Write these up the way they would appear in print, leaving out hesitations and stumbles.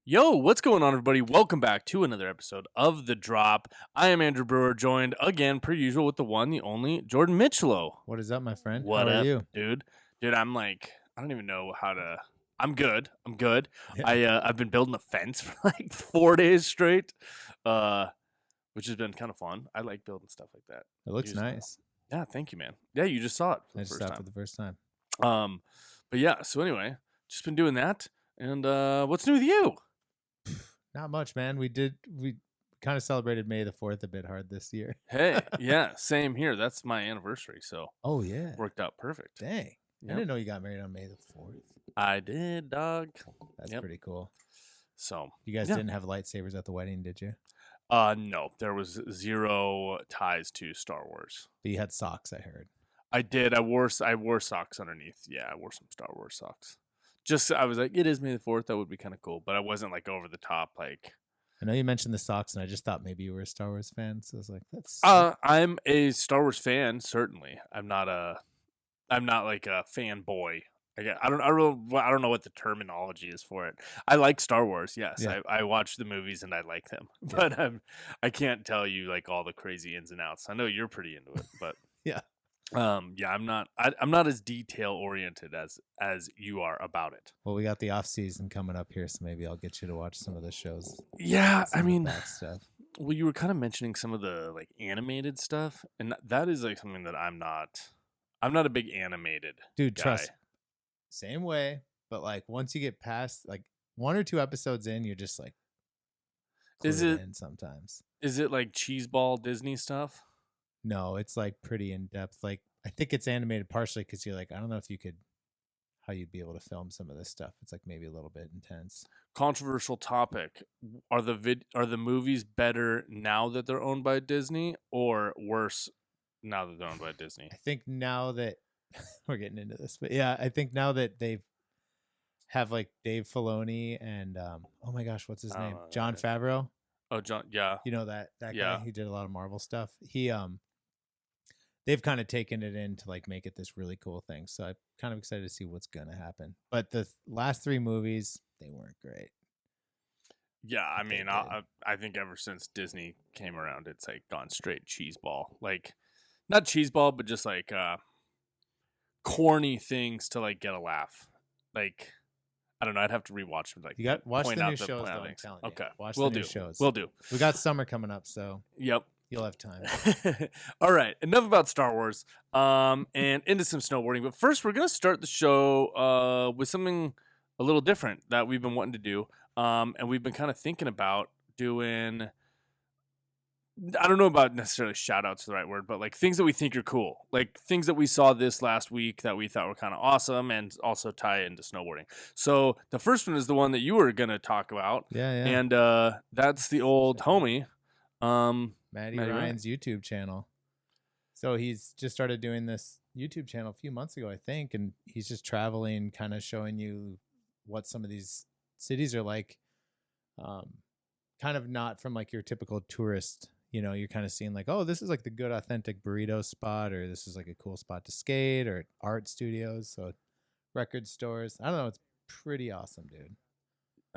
Yo, what's going on, everybody? Welcome back to another episode of The Drop. I am Andrew Brewer, joined again, per usual, with the one, the only, Jordan Mitchello. What is up, my friend? What How are up, you? dude? Dude, I don't even know how to. I'm good. Yeah. I've been building a fence for like 4 days straight, uh, which has been kind of fun. I like building stuff like that. It looks Usually. nice. Yeah, thank you, man. Yeah, you just saw it for I the just first saw it time. for the first time. But yeah. So anyway, just been doing that. And what's new with you? Not much, man. We kind of celebrated May the 4th a bit hard this year. Hey, yeah, same here. That's my anniversary, so Oh, yeah. worked out perfect. Dang. Yep. I didn't know you got married on May the 4th. I did, dog. That's Yep. pretty cool. So You guys yeah. didn't have lightsabers at the wedding, did you? No, there was zero ties to Star Wars. But you had socks, I heard. I did. I wore socks underneath. Yeah, I wore some Star Wars socks. Just I was like, it is May the 4th. That would be kind of cool, but I wasn't like over the top. Like, I know you mentioned the socks, and I just thought maybe you were a Star Wars fan. So I was like, that's I'm a Star Wars fan. Certainly, I'm not like a fanboy. I don't know what the terminology is for it. I like Star Wars. Yes, Yeah. I watch the movies and I like them, Yeah. but I can't tell you like all the crazy ins and outs. I know you're pretty into it, but Yeah. yeah, I'm not as detail oriented as you are about it. Well, we got the off season coming up here, so maybe I'll get you to watch some of the shows. Yeah, some I of the mean, back stuff. well, you were kind of mentioning some of the like animated stuff, and that is like something that I'm not a big animated Dude, guy. trust. Same way, but like once you get past like one or two episodes in, you're just like, Is clued it- in sometimes? Is it like cheeseball Disney stuff? No, it's like pretty in depth. Like I think it's animated partially because you're like, I don't know if you could, how you'd be able to film some of this stuff. It's like maybe a little bit intense. Controversial topic. Are the movies better now that they're owned by Disney or worse now that they're owned by Disney? I think now that we're getting into this, but yeah, I think now that they've have like Dave Filoni and oh my gosh, what's his name? John Favreau. Oh, John, yeah. You know that Yeah. guy? He did a lot of Marvel stuff. They've kind of taken it in to like make it this really cool thing. So I'm kind of excited to see what's gonna happen. But the last three movies, they weren't great. Yeah, I They mean, did. I think ever since Disney came around, it's like gone straight cheeseball. Like, not cheeseball, but just like corny things to like get a laugh. Like, I don't know. I'd have to rewatch them. Like, You got watch point the out new the shows point out though. I'm things. telling you. Okay, Watch we'll the new do. shows. We'll do. We got summer coming up, so Yep. you'll have time. All right. Enough about Star Wars. And into some snowboarding. But first, we're gonna start the show with something a little different that we've been wanting to do. And we've been kind of thinking about doing. I don't know about necessarily shout outs the right word, but like things that we think are cool. Like things that we saw this last week that we thought were kind of awesome and also tie into snowboarding. So the first one is the one that you were gonna talk about. Yeah. And that's the old homie. Matty Matty Ryan's YouTube channel. So he's just started doing this YouTube channel a few months ago, I think, and he's just traveling, kind of showing you what some of these cities are like. Kind of not from like your typical tourist. You know, you're kind of seeing like, oh, this is like the good authentic burrito spot, or this is like a cool spot to skate, or art studios, so record stores. I don't know, it's pretty awesome, dude.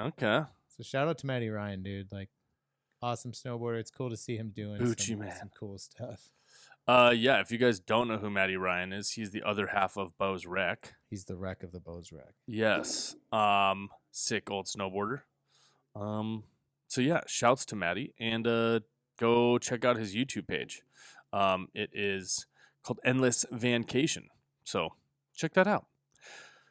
Okay. So shout out to Matty Ryan, dude. Like, awesome snowboarder. It's cool to see him doing Gucci man. some cool stuff. Yeah, if you guys don't know who Matty Ryan is, he's the other half of Bo's Wreck. He's the wreck of the Bose wreck. Yes. Sick old snowboarder. So yeah, shouts to Matty and go check out his YouTube page. It is called Endless Vancation. So check that out.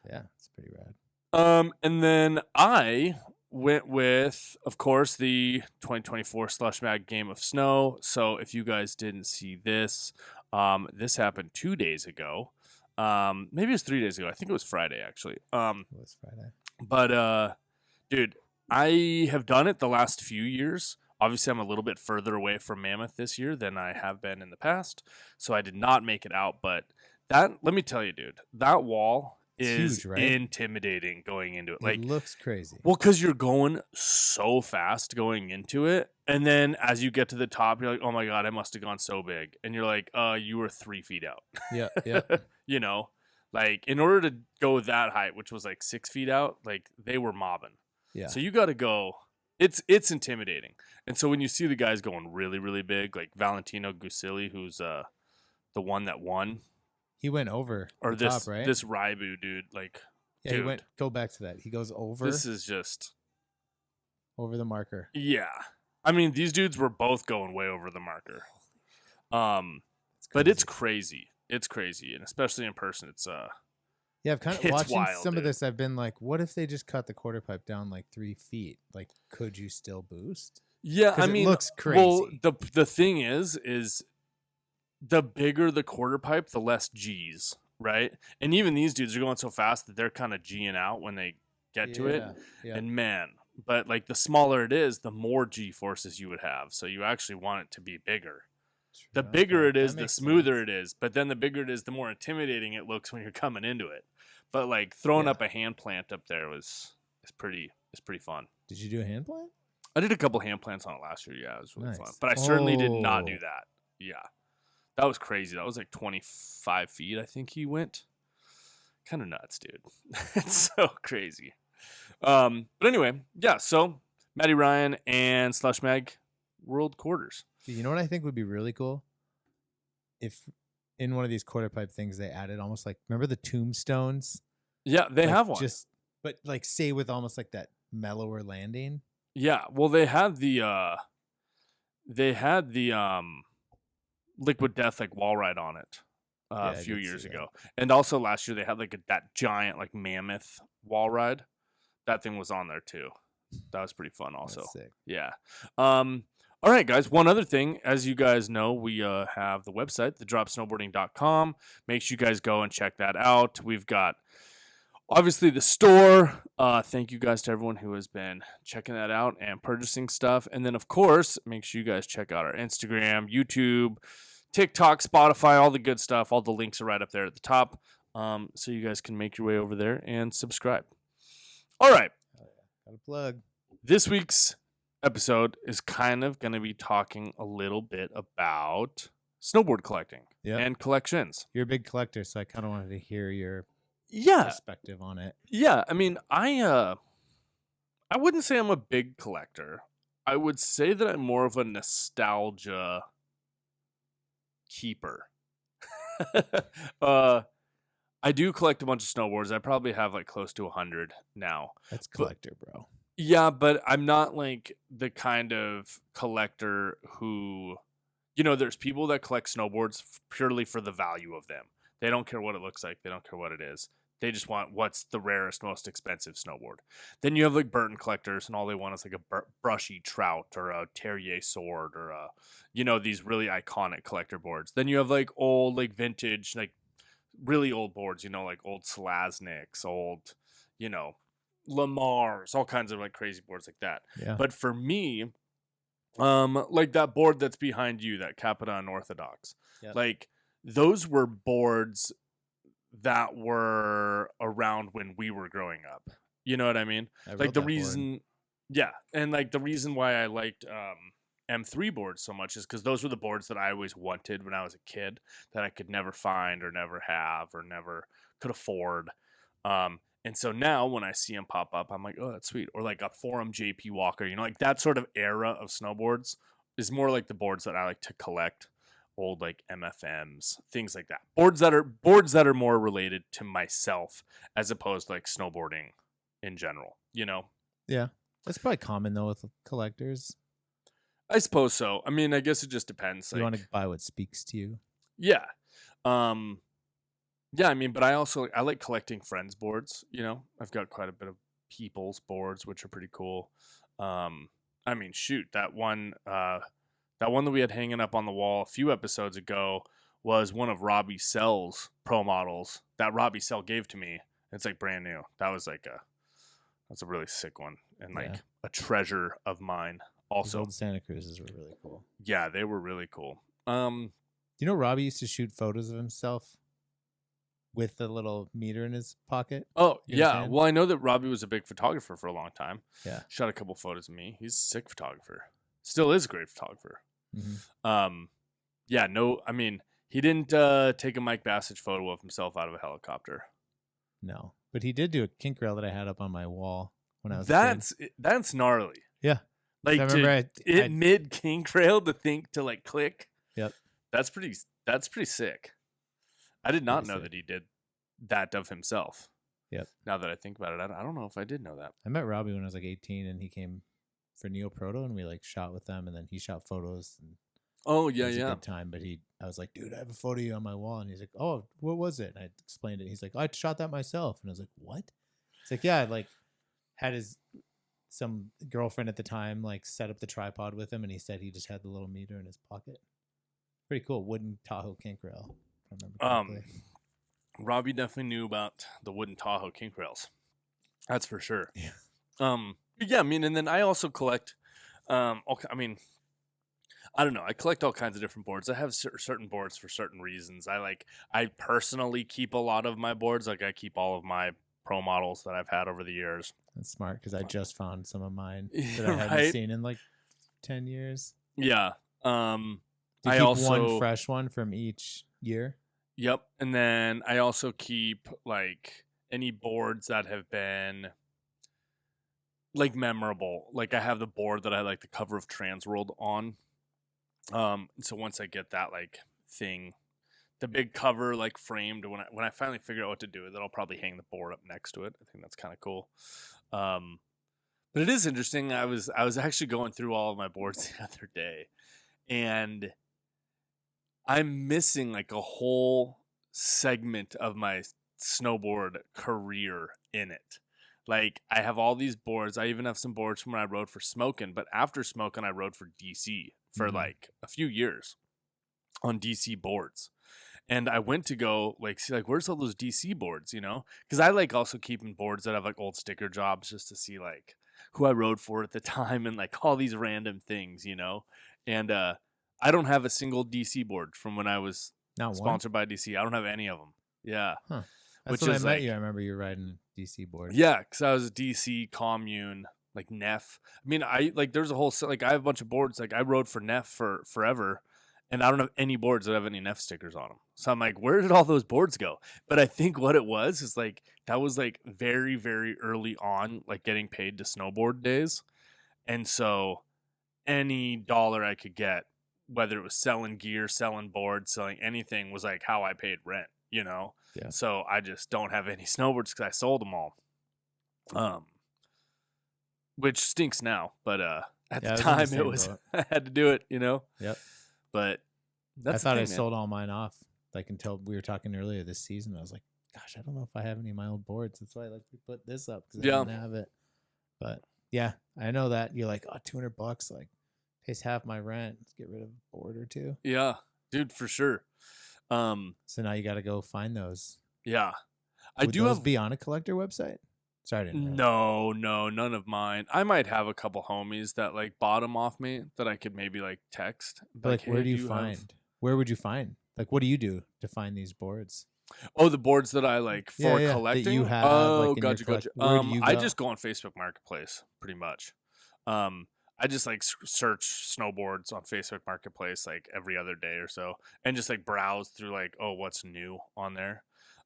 Yeah, it's pretty rad. And then I went with, of course, the 2024 Slush Mag Game of Snow. So if you guys didn't see this, this happened 2 days ago. Maybe it was 3 days ago. I think it was Friday, actually. It was Friday. But dude, I have done it the last few years. Obviously, I'm a little bit further away from Mammoth this year than I have been in the past, so I did not make it out. But that, let me tell you, dude, that wall is huge, right? intimidating going into it. Like, It looks crazy. well, because you're going so fast going into it, and then as you get to the top, you're like, oh my god, I must have gone so big, and you're like, you were 3 feet out. Yeah. You know, like in order to go that height, which was like 6 feet out, like they were mobbing. Yeah. So you got to go. It's intimidating. And so when you see the guys going really, really big, like Valentino Gusilli, who's the one that won, He went over or the top, right? this Raibu dude, like, Yeah, dude, he went. Go back to that. He goes over. this is just over the marker. Yeah. I mean, these dudes were both going way over the marker. But it's crazy. It's crazy, and especially in person, it's yeah, I've kind of it's watching wild, some dude. of this. I've been like, what if they just cut the quarter pipe down like 3 feet? Like, could you still boost? Yeah, I mean, it looks crazy. Well, the thing is the bigger the quarter pipe, the less G's, right? And even these dudes are going so fast that they're kind of G'ing out when they get to it. Yeah. And man, but like the smaller it is, the more G forces you would have. So you actually want it to be bigger. The bigger it is, the smoother it is. But then the bigger it is, the more intimidating it looks when you're coming into it. But like throwing up a hand plant up there is pretty fun. Did you do a hand plant? I did a couple hand plants on it last year. Yeah, it was really fun. But I certainly did not do that. Yeah. That was crazy. That was like 25 feet, I think he went. Kind of nuts, dude. It's so crazy. But anyway, yeah, so Matty Ryan and Slush Mag World Quarters. You know what I think would be really cool? If in one of these quarter pipe things they added almost like, remember the tombstones? Yeah, they have one. But like say with almost like that mellower landing. Yeah, well they had the Liquid Death like wall ride on it a few years ago. And also last year they had like that giant like mammoth wall ride. That thing was on there too. That was pretty fun also. That's sick. Yeah. All right, guys. One other thing, as you guys know, we have the website, thedropsnowboarding.com. Make sure you guys go and check that out. We've got obviously the store. Thank you guys to everyone who has been checking that out and purchasing stuff. And then, of course, make sure you guys check out our Instagram, YouTube, TikTok, Spotify, all the good stuff. All the links are right up there at the top. So you guys can make your way over there and subscribe. All right. Got a plug. This week's episode is kind of going to be talking a little bit about snowboard collecting and collections. You're a big collector, so I kind of wanted to hear your perspective on it. Yeah, I mean, I wouldn't say I'm a big collector. I would say that I'm more of a nostalgia keeper. I do collect a bunch of snowboards. I probably have like close to 100 now. That's collector, bro. Yeah, but I'm not like the kind of collector who, there's people that collect snowboards purely for the value of them. They don't care what it looks like. They don't care what it is. They just want what's the rarest, most expensive snowboard. Then you have like Burton collectors, and all they want is like a brushy trout or a Terrier sword or these really iconic collector boards. Then you have like old, like vintage, like really old boards, like old Selazniks, old, Lamar's, all kinds of like crazy boards like that. Yeah. But for me, like that board that's behind you, that Capita Unorthodox, like those were boards that were around when we were growing up. You know what I mean? Like the reason, and like the reason why I liked M3 boards so much is because those were the boards that I always wanted when I was a kid that I could never find or never have or never could afford. And so now when I see them pop up, I'm like, oh, that's sweet. Or like a Forum JP Walker, like that sort of era of snowboards is more like the boards that I like to collect. Old like MFMs, things like that. Boards that are more related to myself as opposed to like snowboarding in general, Yeah. That's probably common though with collectors. I suppose so. I mean, I guess it just depends. You want to buy what speaks to you. Yeah. Yeah, I mean, but I like collecting friends' boards. I've got quite a bit of people's boards, which are pretty cool. I mean, shoot, that one that we had hanging up on the wall a few episodes ago was one of Robbie Sell's pro models that Robbie Sell gave to me. It's like brand new. That's a really sick one and like a treasure of mine. Also, those old Santa Cruzes were really cool. Yeah, they were really cool. Robbie used to shoot photos of himself with the little meter in his pocket? Oh, yeah. Well, I know that Robbie was a big photographer for a long time. Yeah. Shot a couple photos of me. He's a sick photographer. Still is a great photographer. Mm-hmm. Yeah, no, I mean, he didn't take a Mike Bassage photo of himself out of a helicopter. No, but he did do a kink rail that I had up on my wall. when I was a kid. That's gnarly. Yeah. Like I remember it mid kink rail to think to like click. Yep. That's pretty sick. I did not know that he did that of himself. Yep. Now that I think about it, I don't know if I did know that. I met Robbie when I was like 18, and he came for Neo Proto, and we like shot with them, and then he shot photos. And oh it yeah, was yeah. a good time, but I was like, dude, I have a photo of you on my wall, and he's like, oh, what was it? And I explained it. He's like, I shot that myself, and I was like, what? It's like, yeah, like had some girlfriend at the time like set up the tripod with him, and he said he just had the little meter in his pocket. Pretty cool wooden Tahoe kink rail. If I remember correctly. Robbie definitely knew about the wooden Tahoe kink rails. That's for sure. Yeah. Yeah, I mean, and then I also collect. I mean, I don't know. I collect all kinds of different boards. I have certain boards for certain reasons. I personally keep a lot of my boards. Like I keep all of my pro models that I've had over the years. That's smart because I just found some of mine that I hadn't right? seen in like 10 years. Yeah. I keep one fresh one from each year. Yep. And then I also keep like any boards that have been like memorable. Like I have the board that I like the cover of Transworld on. So once I get that like thing, the big cover like framed, when I finally figure out what to do with it, I'll probably hang the board up next to it. I think that's kind of cool. But it is interesting. I was actually going through all of my boards the other day, and I'm missing like a whole segment of my snowboard career in it. Like I have all these boards. I even have some boards from when I rode for Smokin', but after Smokin', I rode for DC for like a few years on DC boards. And I went to go like see like where's all those DC boards, you know? Because I like also keeping boards that have like old sticker jobs just to see like who I rode for at the time and like all these random things, you know? And I don't have a single DC board from when I was sponsored by DC. I don't have any of them. Yeah. Huh. That's when I met you. I remember you riding a DC board. Yeah, because I was a DC commune, like Neff. I mean, there's a whole like I have a bunch of boards. Like I rode for Neff for forever, and I don't have any boards that have any Neff stickers on them. So I'm like, where did all those boards go? But I think what it was is like that was like very, very early on, like getting paid to snowboard days, and so any dollar I could get, whether it was selling gear, selling boards, selling anything, was like how I paid rent, you know? Yeah. So I just don't have any snowboards because I sold them all. Which stinks now, but at the time it was I had to do it, you know? Yep. But that's I thought I sold all mine off like until we were talking earlier this season. I was like, gosh, I don't know if I have any of my old boards. That's why I like to put this up because I don't have it. But yeah, I know that you're like, oh, $200, like pays half my rent. Let's get rid of a board or two. Yeah, dude, for sure. So now you got to go find those. Yeah, Would those be on a collector website? Sorry, I didn't know. No, none of mine. I might have a couple homies that like bought them off me that I could maybe like text. But like, where do you find? Where would you find? Like, what do you do to find these boards? Oh, the boards that I like for collecting. That you have, oh, like, gotcha. I just go on Facebook Marketplace pretty much. I just like search snowboards on Facebook Marketplace like every other day or so, and just like browse through like, oh, what's new on there.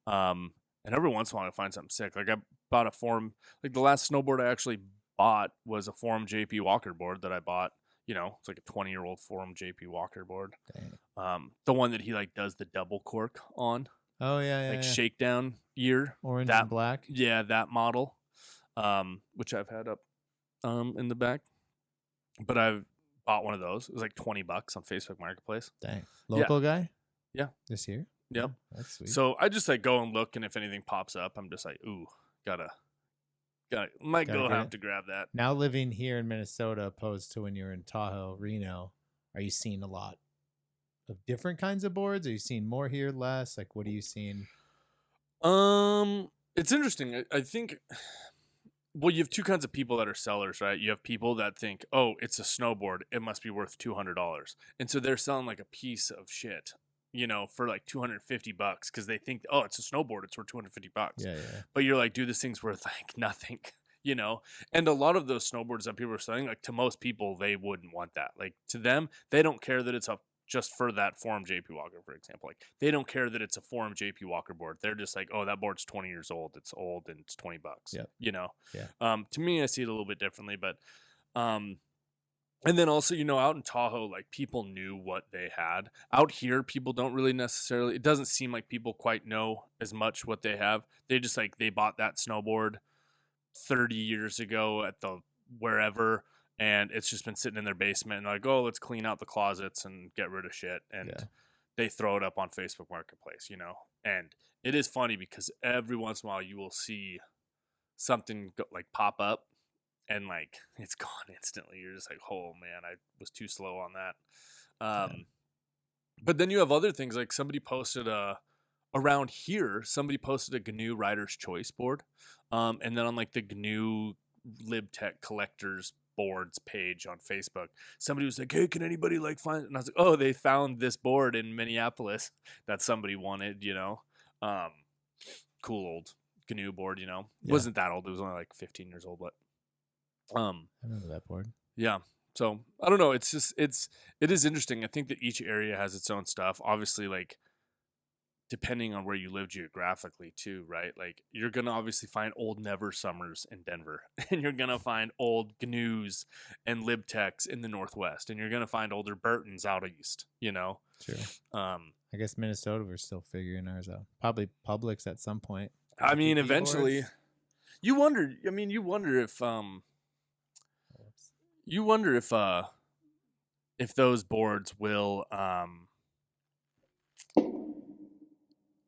And every once in a while I find something sick. Like I bought a Forum, like the last snowboard I actually bought was a Forum JP Walker board that I bought. You know, it's like a 20-year-old Forum JP Walker board. Dang. The one that he like does the double cork on. Oh yeah, like shakedown year, orange and black. Yeah, that model, which I've had up, in the back. But I've bought one of those. It was like $20 on Facebook Marketplace. Dang, local guy. Yeah, this year. Yep. Oh, that's sweet. So I just like go and look, and if anything pops up, I'm just like, ooh, might go have to grab that. Now living here in Minnesota, opposed to when you're in Tahoe, Reno, are you seeing a lot of different kinds of boards? Are you seeing more here, less? Like, what are you seeing? It's interesting. I think, well, you have two kinds of people that are sellers, right? You have people that think, oh, it's a snowboard, it must be worth $200, and so they're selling like a piece of shit, you know, for like $250 because they think, oh, it's a snowboard, it's worth $250. Yeah. But you're like, dude, this thing's worth like nothing, you know? And a lot of those snowboards that people are selling, like to most people, they wouldn't want that. Like to them, they don't care that it's a just for that Forum JP Walker, for example. Like they don't care that it's a Forum JP Walker board. They're just like, oh, that board's 20 years old. It's old and it's $20. Yep. You know. Yeah. To me, I see it a little bit differently, but and then also, you know, out in Tahoe, like people knew what they had. Out here, people don't really necessarily. It doesn't seem like people quite know as much what they have. They just like they bought that snowboard 30 years ago at the wherever, and it's just been sitting in their basement. And like, oh, let's clean out the closets and get rid of shit. And they throw it up on Facebook Marketplace, you know. And it is funny because every once in a while you will see something like pop up. And like it's gone instantly. You're just like, oh man, I was too slow on that. But then you have other things like somebody posted around here. Somebody posted a GNU Rider's Choice board, and then on like the GNU LibTech collectors boards page on Facebook, somebody was like, hey, can anybody like find? And I was like, oh, they found this board in Minneapolis that somebody wanted. You know, cool old GNU board. You know, it wasn't that old. It was only like 15 years old, but. I remember that board. Yeah. So I don't know. It's just it is interesting. I think that each area has its own stuff. Obviously, like depending on where you live geographically too, right? Like you're gonna obviously find old Never Summers in Denver, and you're gonna find old GNUs and LibTechs in the Northwest, and you're gonna find older Burtons out east. You know. True. I guess Minnesota, we're still figuring ours out. Probably Publix at some point. I mean, eventually. Boards. You wonder. I mean, you wonder if those boards will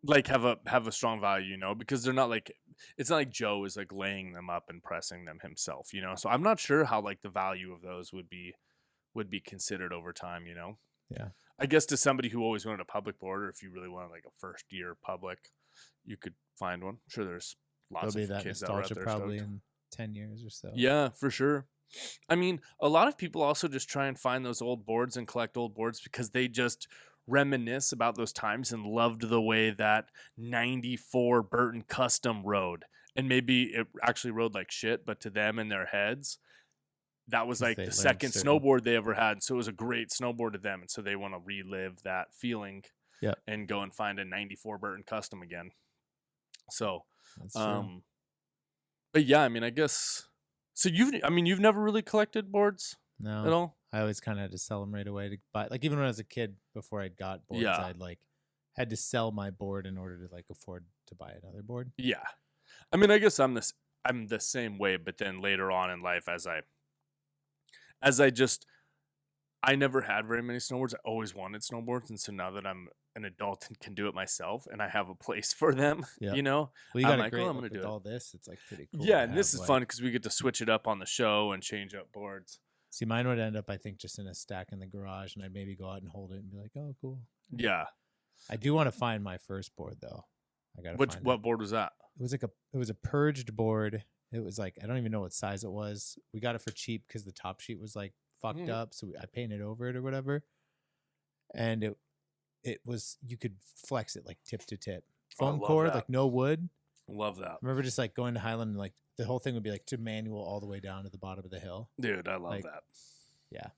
like have a strong value, you know, because they're not like it's not like Joe is like laying them up and pressing them himself, you know. So I'm not sure how like the value of those would be considered over time, you know. Yeah. I guess to somebody who always wanted a public board, or if you really wanted like a first year public, you could find one. I'm sure there's lots There'll be of that kids that are out nostalgia there probably stoked. in 10 years or so. Yeah, for sure. I mean, a lot of people also just try and find those old boards and collect old boards because they just reminisce about those times and loved the way that 94 Burton Custom rode. And maybe it actually rode like shit, but to them in their heads, that was like the second snowboard they ever had. So it was a great snowboard to them. And so they want to relive that feeling and go and find a 94 Burton Custom again. So, but yeah, I mean, I guess... So you've never really collected boards at all? I always kind of had to sell them right away to buy. Like even when I was a kid, before I got boards, I'd like had to sell my board in order to like afford to buy another board. Yeah, I mean, I guess I'm the same way. But then later on in life, I never had very many snowboards. I always wanted snowboards, and so now that I'm an adult and can do it myself, and I have a place for them, you know, well, you got I'm great I'm gonna do all this. It's like pretty cool. Yeah, and this is fun because we get to switch it up on the show and change up boards. See, mine would end up, I think, just in a stack in the garage, and I'd maybe go out and hold it and be like, "Oh, cool." Yeah, I do want to find my first board though. I got to. What board was that? It was a purged board. It was like I don't even know what size it was. We got it for cheap because the top sheet was like fucked up, so I painted over it or whatever, and it was you could flex it like tip to tip, foam core, like no wood. Love that. I remember just like going to Highland and like the whole thing would be like to manual all the way down to the bottom of the hill. Dude, I love that. Yeah,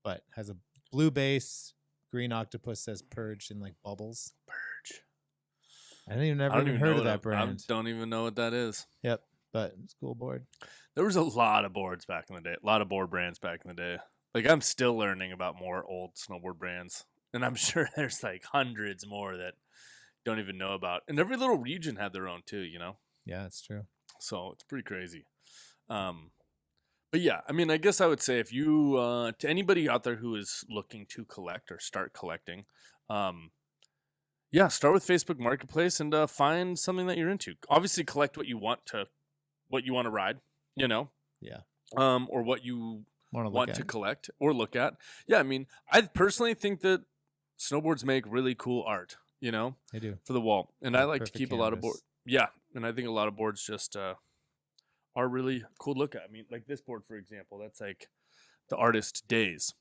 but has a blue base. Green Octopus says purged in like bubbles. Purge. I don't even heard of that brand. I don't even know what that is. Yep, but it's a cool board. There was a lot of boards back in the day. A lot of board brands back in the day. Like I'm still learning about more old snowboard brands, and I'm sure there's like hundreds more that don't even know about. And every little region had their own too, you know. Yeah, it's true. So it's pretty crazy. But yeah, I mean, I guess I would say if you to anybody out there who is looking to collect or start collecting, start with Facebook Marketplace and find something that you're into. Obviously, collect what you want to ride, you know. Yeah. Or what you want to collect or look at. Yeah, I mean, I personally think that snowboards make really cool art, you know. They do. For the wall. And I like to keep a lot of boards. Yeah, and I think a lot of boards just are really cool to look at. I mean, like this board, for example, that's like the artist Days,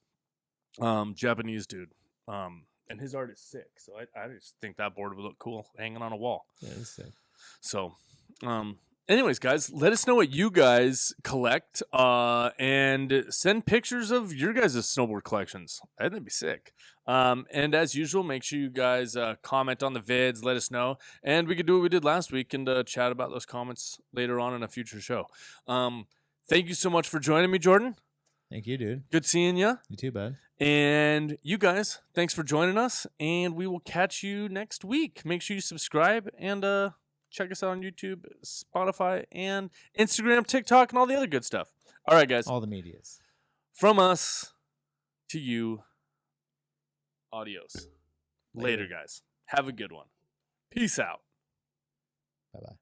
Japanese dude. And his art is sick. So I just think that board would look cool hanging on a wall. Yeah, it's sick. So, anyways, guys, let us know what you guys collect, and send pictures of your guys' snowboard collections. I think that'd be sick. And as usual, make sure you guys comment on the vids, let us know, and we could do what we did last week and chat about those comments later on in a future show. Thank you so much for joining me, Jordan. Thank you, dude. Good seeing you. You too, bud. And you guys, thanks for joining us, and we will catch you next week. Make sure you subscribe and check us out on YouTube, Spotify, and Instagram, TikTok, and all the other good stuff. All right, guys. All the medias. From us to you, adios. Later, guys. Have a good one. Peace out. Bye-bye.